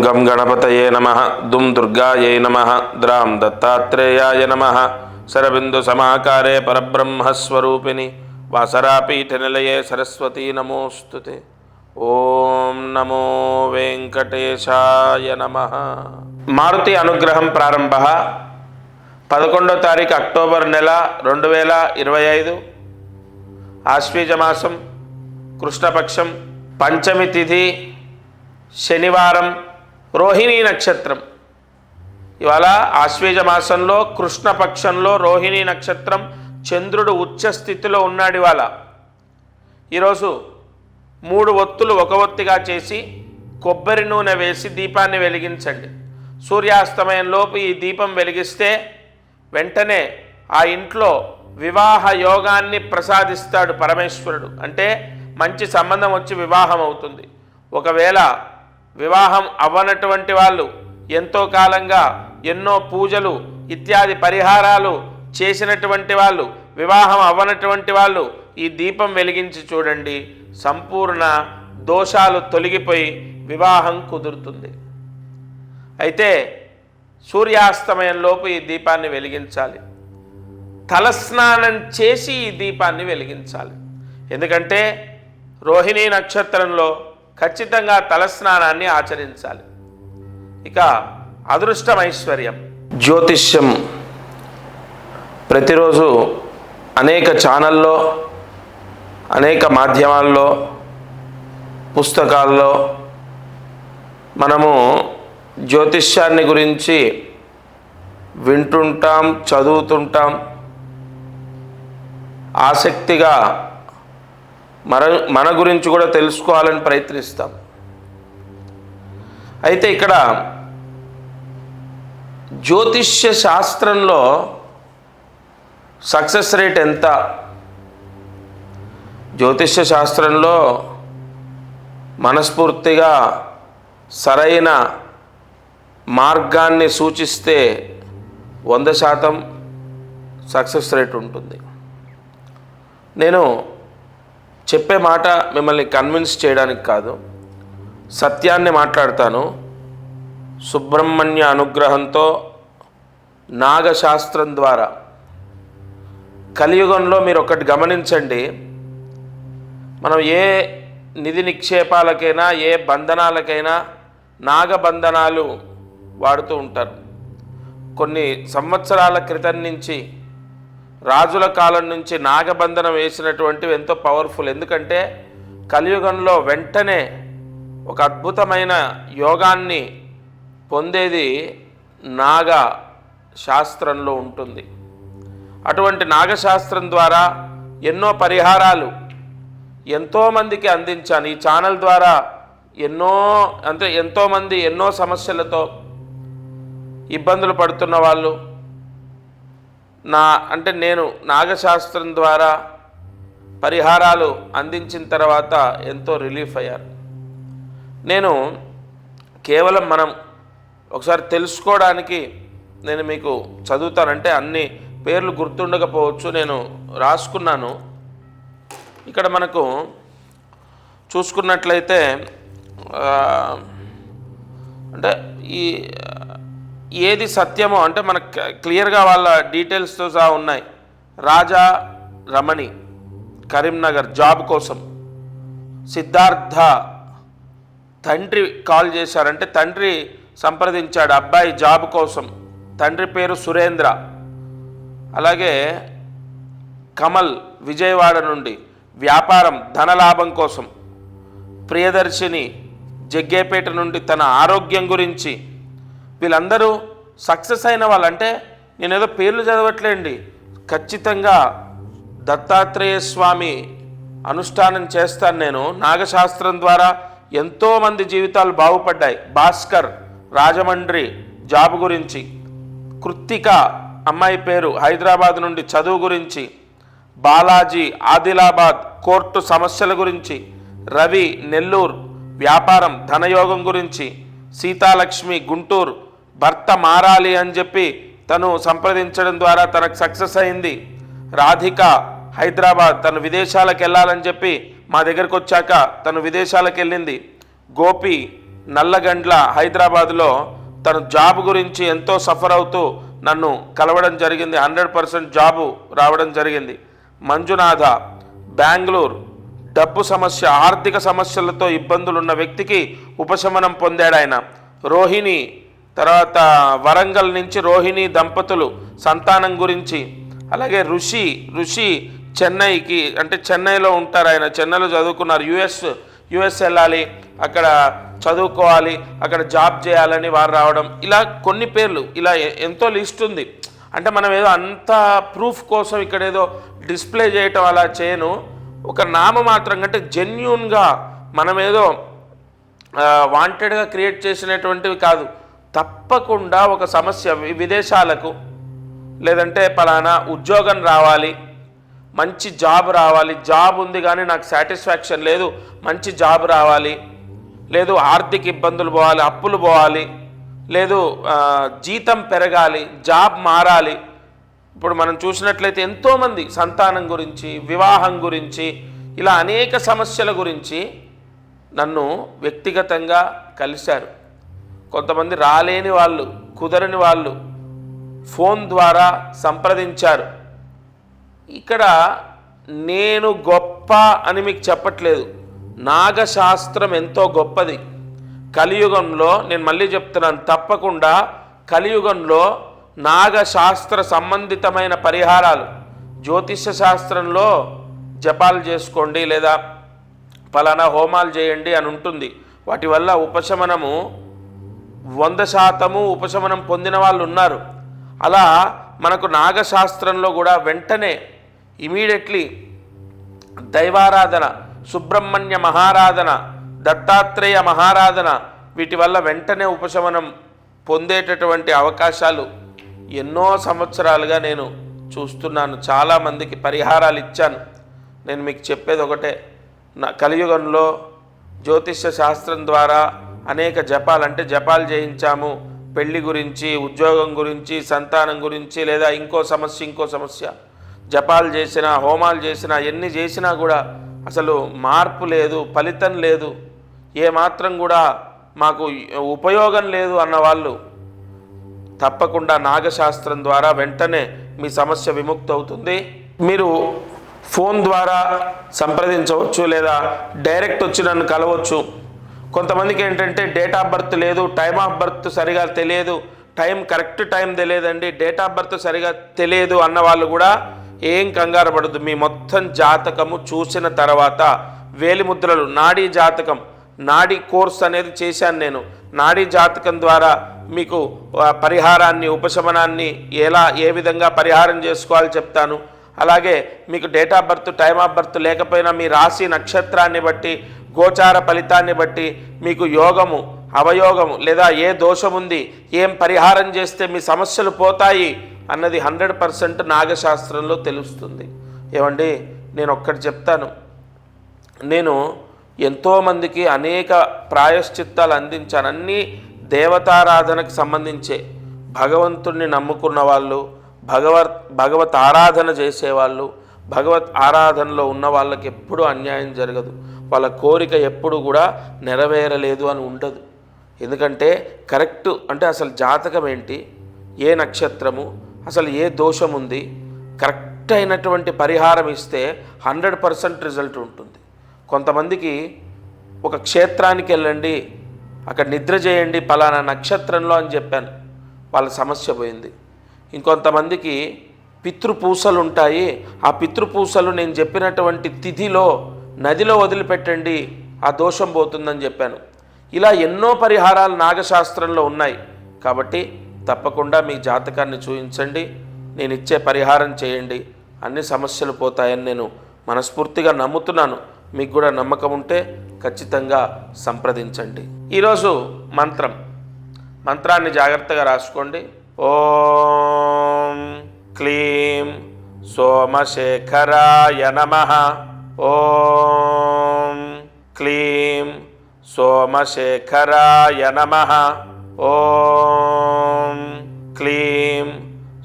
గం గణపతయే నమః దుం దుర్గాయై నమః ద్రాం దత్తాత్రేయాయ నమః శరబిందు సమాకారే పరబ్రహ్మస్వరూపిణి వాసరాపీఠనిలయే సరస్వతీ నమోస్తుతే. ఓం నమో వెంకటేశాయ నమః. మారుతి అనుగ్రహం ప్రారంభ 11వ తారీఖు అక్టోబర్ నెల 2025 ఆశ్వీజమాసం కృష్ణపక్షం పంచమి తిథి శనివారం రోహిణీ నక్షత్రం. ఇవాళ ఆశ్వీజ మాసంలో కృష్ణపక్షంలో రోహిణీ నక్షత్రం చంద్రుడు ఉచ్చ స్థితిలో ఉన్నాడు. ఇవాళ ఈరోజు 3 ఒత్తులు ఒక ఒత్తిగా చేసి కొబ్బరి నూనె వేసి దీపాన్ని వెలిగించండి. సూర్యాస్తమయంలోపు ఈ దీపం వెలిగిస్తే వెంటనే ఆ ఇంట్లో వివాహ యోగాన్ని ప్రసాదిస్తాడు పరమేశ్వరుడు. అంటే మంచి సంబంధం వచ్చి వివాహం అవుతుంది. ఒకవేళ వివాహం అవ్వనటువంటి వాళ్ళు ఎంతో కాలంగా ఎన్నో పూజలు ఇత్యాది పరిహారాలు చేసినటువంటి వాళ్ళు, వివాహం అవ్వనటువంటి వాళ్ళు ఈ దీపం వెలిగించి చూడండి, సంపూర్ణ దోషాలు తొలగిపోయి వివాహం కుదురుతుంది. అయితే సూర్యాస్తమయంలోపు ఈ దీపాన్ని వెలిగించాలి. తలస్నానం చేసి ఈ దీపాన్ని వెలిగించాలి. ఎందుకంటే రోహిణీ నక్షత్రంలో ఖచ్చితంగా తలస్నానాన్ని ఆచరించాలి. ఇక అదృష్టం ఐశ్వర్యం. జ్యోతిష్యం ప్రతిరోజు అనేక ఛానల్లో, అనేక మాధ్యమాల్లో, పుస్తకాల్లో మనము జ్యోతిష్యాన్ని గురించి వింటుంటాం, చదువుతుంటాం. ఆసక్తిగా మన గురించి కూడా తెలుసుకోవాలని ప్రయత్నిస్తాం. అయితే ఇక్కడ జ్యోతిష్య శాస్త్రంలో సక్సెస్ రేట్ ఎంత? జ్యోతిష్య శాస్త్రంలో మనస్ఫూర్తిగా సరైన మార్గాన్ని సూచిస్తే 100% సక్సెస్ రేట్ ఉంటుంది. నేను చెప్పే మాట మిమ్మల్ని కన్విన్స్ చేయడానికి కాదు, సత్యాన్ని మాట్లాడతాను. సుబ్రహ్మణ్య అనుగ్రహంతో నాగశాస్త్రం ద్వారా కలియుగంలో మీరు ఒకటి గమనించండి, మనం ఏ నిధి నిక్షేపాలకైనా ఏ బంధనాలకైనా నాగబంధనాలు వాడుతూ ఉంటారు. కొన్ని సంవత్సరాల క్రితం నుంచి, రాజుల కాలం నుంచి నాగబంధనం వేసినటువంటివి ఎంతో పవర్ఫుల్. ఎందుకంటే కలియుగంలో వెంటనే ఒక అద్భుతమైన యోగాన్ని పొందేది నాగ శాస్త్రంలో ఉంటుంది. అటువంటి నాగశాస్త్రం ద్వారా ఎన్నో పరిహారాలు ఎంతోమందికి అందించాను. ఈ ఛానల్ ద్వారా ఎంతోమంది ఎన్నో సమస్యలతో ఇబ్బందులు పడుతున్న వాళ్ళు నేను నాగశాస్త్రం ద్వారా పరిహారాలు అందించిన తర్వాత ఎంతో రిలీఫ్ అయ్యారు. నేను కేవలం మనం ఒకసారి తెలుసుకోవడానికి నేను మీకు చదువుతానంటే అన్ని పేర్లు గుర్తుండకపోవచ్చు, నేను రాసుకున్నాను. ఇక్కడ మనకు చూసుకున్నట్లయితే అంటే ఏది సత్యమో అంటే మనకు క్లియర్గా వాళ్ళ డీటెయిల్స్తో సహా ఉన్నాయి. రాజా రమణి కరీంనగర్ జాబ్ కోసం, సిద్ధార్థ తండ్రి కాల్ చేశారంటే తండ్రి సంప్రదించాడు అబ్బాయి జాబ్ కోసం. తండ్రి పేరు సురేంద్ర. అలాగే కమల్ విజయవాడ నుండి వ్యాపారం ధనలాభం కోసం. ప్రియదర్శిని జగ్గేపేట నుండి తన ఆరోగ్యం గురించి. వీళ్ళందరూ సక్సెస్ అయిన వాళ్ళంటే నేనేదో పేర్లు చదవట్లేండి, ఖచ్చితంగా దత్తాత్రేయ స్వామి అనుష్ఠానం చేస్తాను నేను. నాగశాస్త్రం ద్వారా ఎంతోమంది జీవితాలు బాగుపడ్డాయి. భాస్కర్ రాజమండ్రి జాబ్ గురించి. కృత్తిక అమ్మాయి పేరు హైదరాబాద్ నుండి చదువు గురించి. బాలాజీ ఆదిలాబాద్ కోర్టు సమస్యల గురించి. రవి నెల్లూరు వ్యాపారం ధనయోగం గురించి. సీతాలక్ష్మి గుంటూరు భర్త మారాలి అని చెప్పి తను సంప్రదించడం ద్వారా తనకు సక్సెస్ అయింది. రాధిక హైదరాబాద్ తను విదేశాలకు వెళ్ళాలని చెప్పి మా దగ్గరకు వచ్చాక తను విదేశాలకు వెళ్ళింది. గోపి నల్లగండ్ల హైదరాబాద్లో తను జాబ్ గురించి ఎంతో సఫర్ అవుతూ నన్ను కలవడం జరిగింది. 100% జాబు రావడం జరిగింది. మంజునాథ బెంగళూరు, డబ్బు సమస్య, ఆర్థిక సమస్యలతో ఇబ్బందులున్న వ్యక్తికి ఉపశమనం పొందాడు ఆయన. రోహిణి, తర్వాత వరంగల్ నుంచి రోహిణి దంపతులు సంతానం గురించి. అలాగే ఋషి చెన్నైకి, అంటే చెన్నైలో ఉంటారు ఆయన, చెన్నైలో చదువుకున్నారు. యుఎస్ వెళ్ళాలి, అక్కడ చదువుకోవాలి, అక్కడ జాబ్ చేయాలని వారు రావడం. ఇలా కొన్ని పేర్లు, ఇలా ఎంతో లిస్ట్ ఉంది. అంటే మనం ఏదో అంత ప్రూఫ్ కోసం ఇక్కడ ఏదో డిస్ప్లే చేయటం అలా చేయను. ఒక నామమాత్రంగా, అంటే జెన్యూన్గా మనం ఏదో వాంటెడ్గా క్రియేట్ చేసినటువంటివి కాదు. తప్పకుండా ఒక సమస్య, విదేశాలకు, లేదంటే పలానా ఉద్యోగం రావాలి, మంచి జాబ్ రావాలి, జాబ్ ఉంది కానీ నాకు సాటిస్ఫాక్షన్ లేదు, మంచి జాబ్ రావాలి, లేదు ఆర్థిక ఇబ్బందులు పోవాలి, అప్పులు పోవాలి, లేదు జీతం పెరగాలి, జాబ్ మారాలి. ఇప్పుడు మనం చూసినట్లయితే ఎంతోమంది సంతానం గురించి, వివాహం గురించి, ఇలా అనేక సమస్యల గురించి నన్ను వ్యక్తిగతంగా కలిశారు. కొంతమంది రాలేని వాళ్ళు, కుదరని వాళ్ళు ఫోన్ ద్వారా సంప్రదించారు. ఇక్కడ నేను గొప్ప అని మీకు చెప్పట్లేదు, నాగశాస్త్రం ఎంతో గొప్పది. కలియుగంలో, నేను మళ్ళీ చెప్తున్నాను, తప్పకుండా కలియుగంలో నాగశాస్త్ర సంబంధితమైన పరిహారాలు, జ్యోతిష్య శాస్త్రంలో జపాలు చేసుకోండి లేదా ఫలానా హోమాలు చేయండి అని ఉంటుంది. వాటి వల్ల ఉపశమనము 100% ఉపశమనం పొందిన వాళ్ళు ఉన్నారు. అలా మనకు నాగశాస్త్రంలో కూడా వెంటనే ఇమీడియట్లీ దైవారాధన, సుబ్రహ్మణ్య మహారాధన, దత్తాత్రేయ మహారాధన, వీటి వల్ల వెంటనే ఉపశమనం పొందేటటువంటి అవకాశాలు ఎన్నో సంవత్సరాలుగా నేను చూస్తున్నాను. చాలామందికి పరిహారాలు ఇచ్చాను. నేను మీకు చెప్పేది ఒకటే, కలియుగంలో జ్యోతిష్య శాస్త్రం ద్వారా అనేక జపాలు, అంటే జపాలు చేయించాము, పెళ్లి గురించి, ఉద్యోగం గురించి, సంతానం గురించి, లేదా ఇంకో సమస్య, జపాలు చేసినా, హోమాలు చేసినా, ఎన్ని చేసినా కూడా అసలు మార్పు లేదు, ఫలితం లేదు, ఏమాత్రం కూడా మాకు ఉపయోగం లేదు అన్న వాళ్ళు తప్పకుండా నాగశాస్త్రం ద్వారా వెంటనే మీ సమస్య విముక్తి అవుతుంది. మీరు ఫోన్ ద్వారా సంప్రదించవచ్చు, లేదా డైరెక్ట్ వచ్చి నన్ను కలవచ్చు. కొంతమందికి ఏంటంటే డేట్ ఆఫ్ బర్త్ లేదు, టైమ్ ఆఫ్ బర్త్ సరిగా తెలియదు, కరెక్ట్ టైం తెలియదండి, డేట్ ఆఫ్ బర్త్ సరిగా తెలియదు అన్న వాళ్ళు కూడా ఏం కంగారు పడద్దు. మీ మొత్తం జాతకము చూసిన తర్వాత వేలిముద్రలు, నాడీ జాతకం, నాడీ కోర్స్ అనేది చేశాను నేను. నాడీ జాతకం ద్వారా మీకు పరిహారాన్ని, ఉపశమనాన్ని ఏ విధంగా పరిహారం చేసుకోవాలో చెప్తాను. అలాగే మీకు date of birth, time of birth లేకపోయినా మీ రాశి నక్షత్రాన్ని బట్టి, గోచార ఫలితాన్ని బట్టి మీకు యోగము, అవయోగము, లేదా ఏ దోషం ఉంది, ఏం పరిహారం చేస్తే మీ సమస్యలు పోతాయి అన్నది 100% నాగశాస్త్రంలో తెలుస్తుంది. ఏమండి, నేను ఒక్కటి చెప్తాను, నేను ఎంతోమందికి అనేక ప్రాయశ్చిత్తాలు అందించాను. అన్నీ దేవతారాధనకు సంబంధించే, భగవంతుణ్ణి నమ్ముకున్న వాళ్ళు, భగవత్ ఆరాధన చేసేవాళ్ళు, భగవత్ ఆరాధనలో ఉన్న వాళ్ళకి ఎప్పుడూ అన్యాయం జరగదు, వాళ్ళ కోరిక ఎప్పుడు కూడా నెరవేరలేదు అని ఉండదు. ఎందుకంటే కరెక్ట్, అంటే అసలు జాతకం ఏంటి, ఏ నక్షత్రము, అసలు ఏ దోషం ఉంది, కరెక్ట్ అయినటువంటి పరిహారం ఇస్తే 100% రిజల్ట్ ఉంటుంది. కొంతమందికి ఒక క్షేత్రానికి వెళ్ళండి, అక్కడ నిద్ర చేయండి పలానా నక్షత్రంలో అని చెప్పాను, వాళ్ళ సమస్య పోయింది. ఇంకొంతమందికి పితృపూసలు ఉంటాయి, ఆ పితృపూసలు నేను చెప్పినటువంటి తిథిలో నదిలో వదిలిపెట్టండి, ఆ దోషం పోతుందని చెప్పాను. ఇలా ఎన్నో పరిహారాలు నాగశాస్త్రంలో ఉన్నాయి. కాబట్టి తప్పకుండా మీ జాతకాన్ని చూపించండి, నేను ఇచ్చే పరిహారం చేయండి, అన్ని సమస్యలు పోతాయని నేను మనస్ఫూర్తిగా నమ్ముతున్నాను. మీకు కూడా నమ్మకం ఉంటే ఖచ్చితంగా సంప్రదించండి. ఈరోజు మంత్రాన్ని జాగ్రత్తగా రాసుకోండి. ఓం క్లీం సోమశేఖరాయ నమః. ఓం క్లీం సోమశేఖరాయ నమః. ఓం క్లీం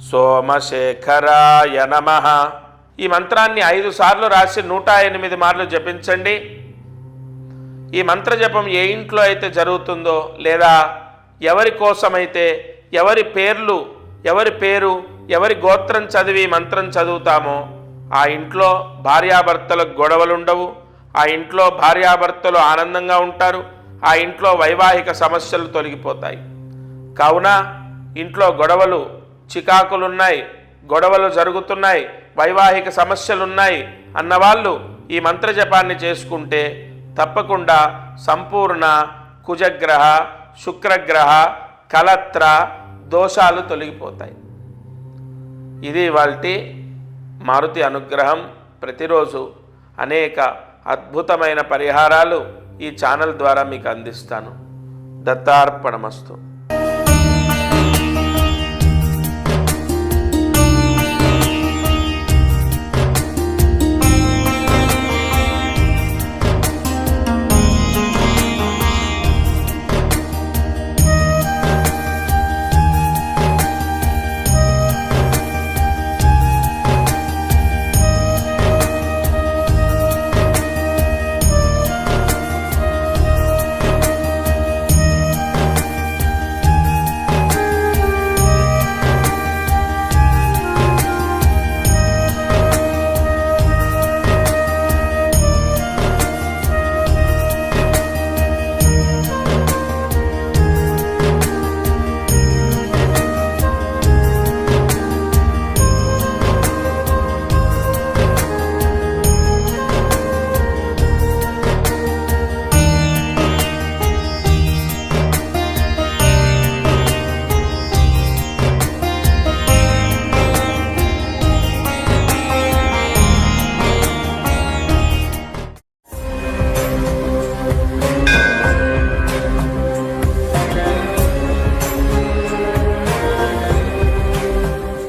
సోమశేఖరాయ నమః. ఈ మంత్రాన్ని 5 సార్లు రాసి 108 మార్లు జపించండి. ఈ మంత్రజపం ఏ ఇంట్లో అయితే జరుగుతుందో, లేదా ఎవరి కోసమైతే ఎవరి పేరు ఎవరి గోత్రం చదివి మంత్రం చదువుతామో ఆ ఇంట్లో భార్యాభర్తలకు గొడవలుండవు, ఆ ఇంట్లో భార్యాభర్తలు ఆనందంగా ఉంటారు, ఆ ఇంట్లో వైవాహిక సమస్యలు తొలగిపోతాయి. కావున ఇంట్లో గొడవలు చికాకులున్నాయి, గొడవలు జరుగుతున్నాయి, వైవాహిక సమస్యలున్నాయి అన్నవాళ్ళు ఈ మంత్రజపాన్ని చేసుకుంటే తప్పకుండా సంపూర్ణ కుజగ్రహ, శుక్రగ్రహ, కలత్ర దోషాలు తొలగిపోతాయి. ఇది ఇవాల్టి మారుతి అనుగ్రహం. ప్రతిరోజు అనేక అద్భుతమైన పరిహారాలు ఈ ఛానల్ ద్వారా మీకు అందిస్తాను. దత్తార్పణమస్తు.